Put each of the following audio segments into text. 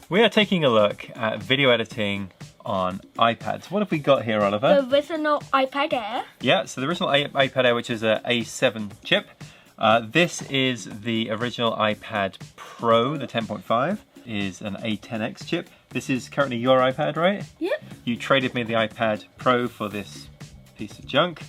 We are taking a look at video editing on iPads. What have we got here, Oliver? The original iPad Air. Yeah, so the original iPad Air, which is a A7 chip. This is the original iPad Pro, the 10.5, is an A10X chip. This is currently your iPad, right? Yep. You traded me the iPad Pro for this piece of junk.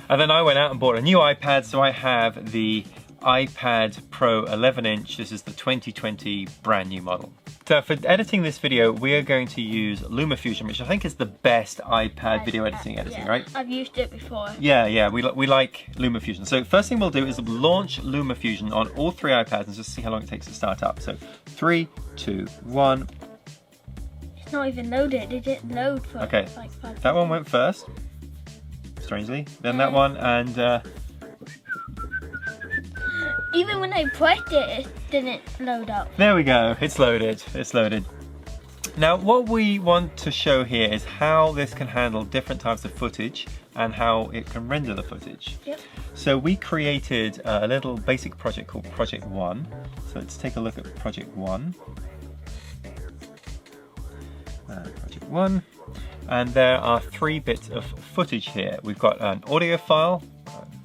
And then I went out and bought a new iPad, so I have the iPad Pro 11-inch. This is the 2020 brand new model. So for editing this video, we are going to use LumaFusion, which I think is the best iPad video editing, right? I've used it before. Yeah, we like LumaFusion. So first thing we'll do is launch LumaFusion on all three iPads and just see how long it takes to start up. So 3, 2, 1. It's not even loaded. It didn't load for Okay, like 5 seconds. That one went first, strangely. Then that one, and even when I pressed it, it didn't load up. there we go. It's loaded. It's loaded. Now, what we want to show here is how this can handle different types of footage and how it can render the footage. Yep. So we created a little basic project called Project 1. So let's take a look at Project 1. Project 1. And there are 3 bits of footage here. We've got an audio file.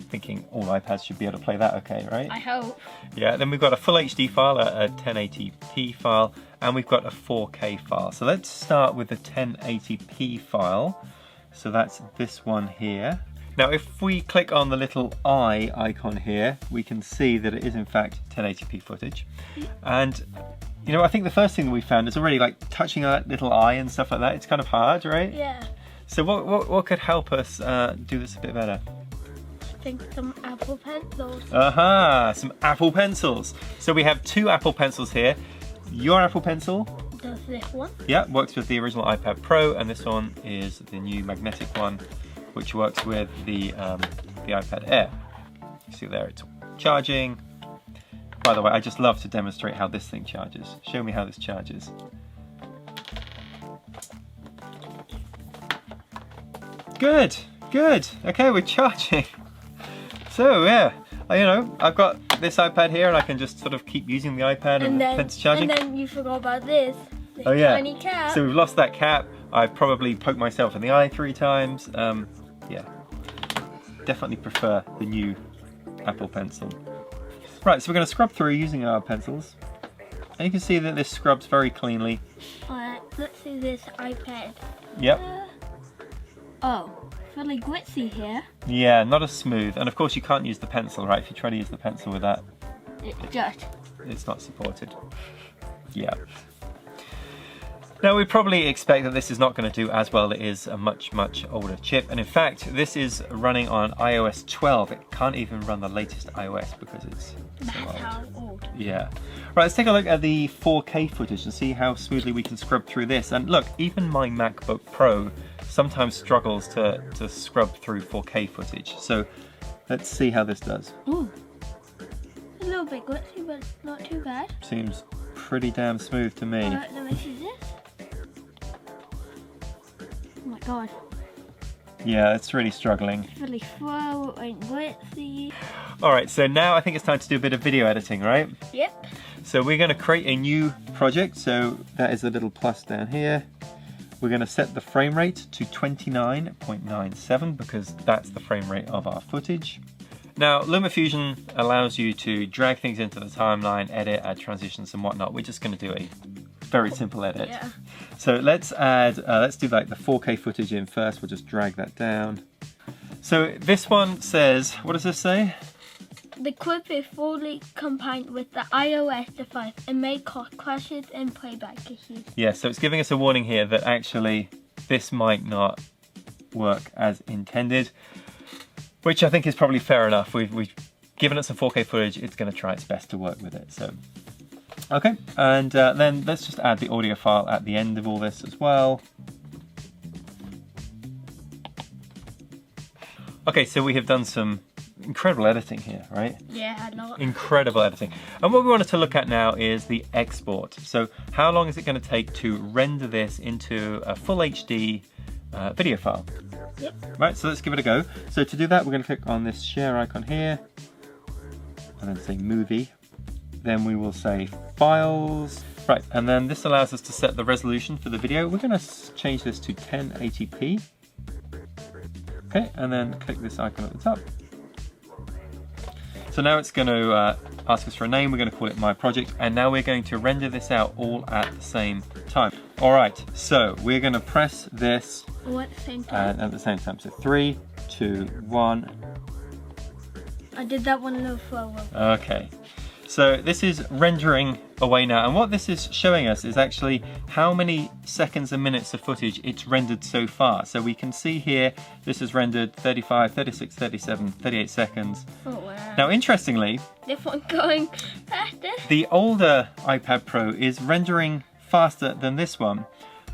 Thinking all iPads should be able to play that okay, right? I hope. Yeah, then we've got a full HD file, a 1080p file, and we've got a 4K file. So let's start with the 1080p file. So that's this one here. Now if we click on the little eye icon here, we can see that it is in fact 1080p footage. And you know, I think the first thing that we found is already like touching on that little eye and stuff like that. It's kind of hard, right? Yeah. So what could help us do this a bit better? I think some Apple pencils. Aha, some Apple pencils. So we have 2 Apple pencils here. Your Apple Pencil, Does this one? yeah, works with the original iPad Pro, and this one is the new magnetic one, which works with the iPad Air. You see there, it's charging. By the way, I just love to demonstrate how this thing charges. Show me how this charges. Good, good. Okay, we're charging. So yeah, you know, I've got this iPad here and I can just sort of keep using the iPad and it's charging. And then you forgot about this Oh yeah, tiny cap. so we've lost that cap. I've probably poked myself in the eye 3 times. Yeah, definitely prefer the new Apple Pencil. Right, so we're going to scrub through using our pencils. And you can see that this scrubs very cleanly. Alright, let's see this iPad. Yep. Oh, really glitzy here. Yeah, not as smooth. And of course you can't use the pencil, right? If you try to use the pencil with that, it's not supported. Yeah. Now we probably expect that this is not going to do as well. It is a much older chip, and in fact this is running on iOS 12. It can't even run the latest iOS because it's so old. How old? Yeah. Right, let's take a look at the 4K footage and see how smoothly we can scrub through this. And look, even my MacBook Pro sometimes struggles to scrub through 4K footage. So let's see how this does. Ooh. A little bit glitzy, but not too bad. Seems pretty damn smooth to me. Alright, let me see this. Oh my god. Yeah, it's really struggling. It's really slow and glitzy. Alright, so now I think it's time to do a bit of video editing, right? Yep. So we're going to create a new project. So that is the little plus down here. We're going to set the frame rate to 29.97 because that's the frame rate of our footage. Now, LumaFusion allows you to drag things into the timeline, edit, add transitions and whatnot. We're just going to do a very simple edit. Yeah. So let's add, let's do like the 4K footage in first. We'll just drag that down. So this one says, what does this say? The clip is fully combined with the iOS device and may cause crashes and playback issues. Yeah, so it's giving us a warning here that actually this might not work as intended, which I think is probably fair enough. We've given it some 4K footage. It's going to try its best to work with it. So, okay, and then let's just add the audio file at the end of all this as well. Okay, so we have done some incredible editing here, right? Yeah, a lot. Incredible editing. And what we wanted to look at now is the export. So how long is it going to take to render this into a full HD video file? Yep. Right, so let's give it a go. So to do that, we're going to click on this share icon here, and then say movie. Then we will say files, Right, and then this allows us to set the resolution for the video. We're going to change this to 1080p. Okay, and then click this icon at the top. So now it's going to ask us for a name. We're going to call it My Project, and now we're going to render this out all at the same time. All right, so we're going to press this All at the same time. at the same time. So 3, 2, 1. I did that one a little slower. Okay, so this is rendering away now, and what this is showing us is actually how many seconds and minutes of footage it's rendered so far. So we can see here this is rendered 35, 36, 37, 38 seconds. Oh wow. Now interestingly, This one going faster. the older iPad Pro is rendering faster than this one.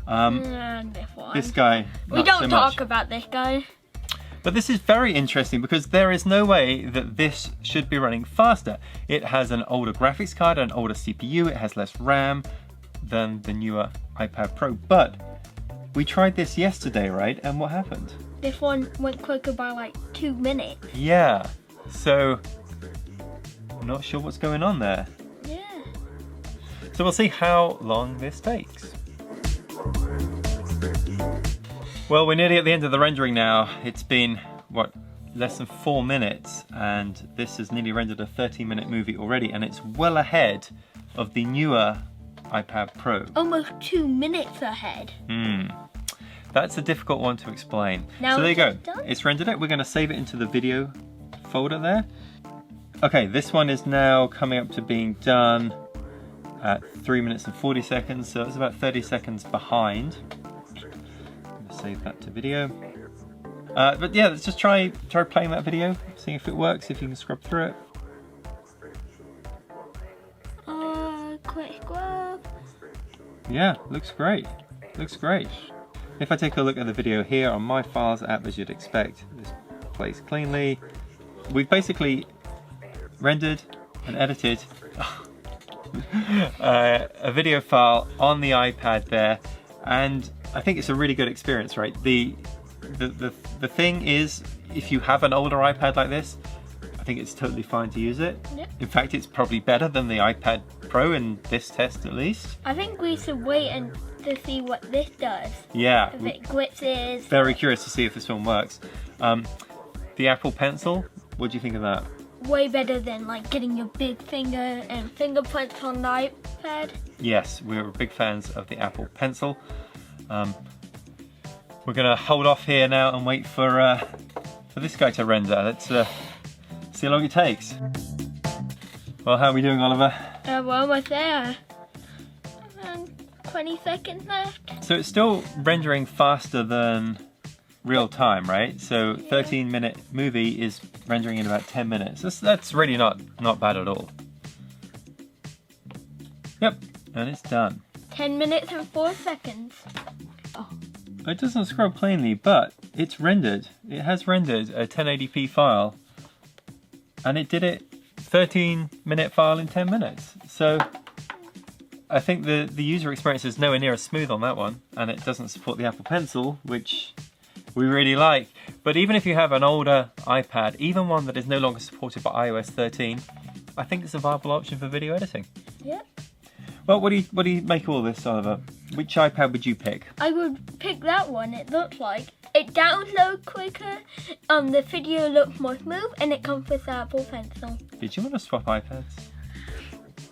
And this one. This guy, We not don't so talk much. about this guy. But this is very interesting because there is no way that this should be running faster. It has an older graphics card, an older CPU, it has less RAM than the newer iPad Pro. But we tried this yesterday, right? And what happened? This one went quicker by like 2 minutes. Yeah, so I'm not sure what's going on there. Yeah. So we'll see how long this takes. Well, we're nearly at the end of the rendering now. It's been, what, less than 4 minutes, and this has nearly rendered a 13-minute movie already, and it's well ahead of the newer iPad Pro. Almost 2 minutes ahead. That's a difficult one to explain. Now So there you go. it's done? It's rendered it. We're going to save it into the video folder there. Okay, this one is now coming up to being done at 3 minutes and 40 seconds, so it's about 30 seconds behind. Save that to video. But yeah, let's just try playing that video, seeing if it works, if you can scrub through it. Quick scrub. Yeah, looks great. Looks great. If I take a look at the video here on My Files app, as you'd expect, this plays cleanly. We've basically rendered and edited a video file on the iPad there, and I think it's a really good experience, right? The thing is, if you have an older iPad like this, I think it's totally fine to use it. Yep. In fact, it's probably better than the iPad Pro in this test at least. I think we should wait to see what this does. Yeah, If it glitches. very curious to see if this one works. The Apple Pencil, what do you think of that? Way better than like getting your big finger and fingerprints on the iPad. Yes, we're big fans of the Apple Pencil. We're gonna hold off here now and wait for this guy to render. Let's see how long it takes. Well, how are we doing, Oliver? We're almost there. 20 seconds left. So it's still rendering faster than real time, right? So 13-minute movie is rendering in about 10 minutes. That's really not bad at all. Yep, and it's done. 10 minutes and 4 seconds. Oh. It doesn't scrub plainly, but it's rendered. It has rendered a 1080p file, and it did it 13-minute file in 10 minutes. So I think the user experience is nowhere near as smooth on that one, and it doesn't support the Apple Pencil, which we really like. But even if you have an older iPad, even one that is no longer supported by iOS 13, I think it's a viable option for video editing. Yep. Well, what do you make of all this, Oliver? Which iPad would you pick? I would pick that one. It looks like it downloads quicker. The video looks more smooth, and it comes with the Apple Pencil. Did you want to swap iPads?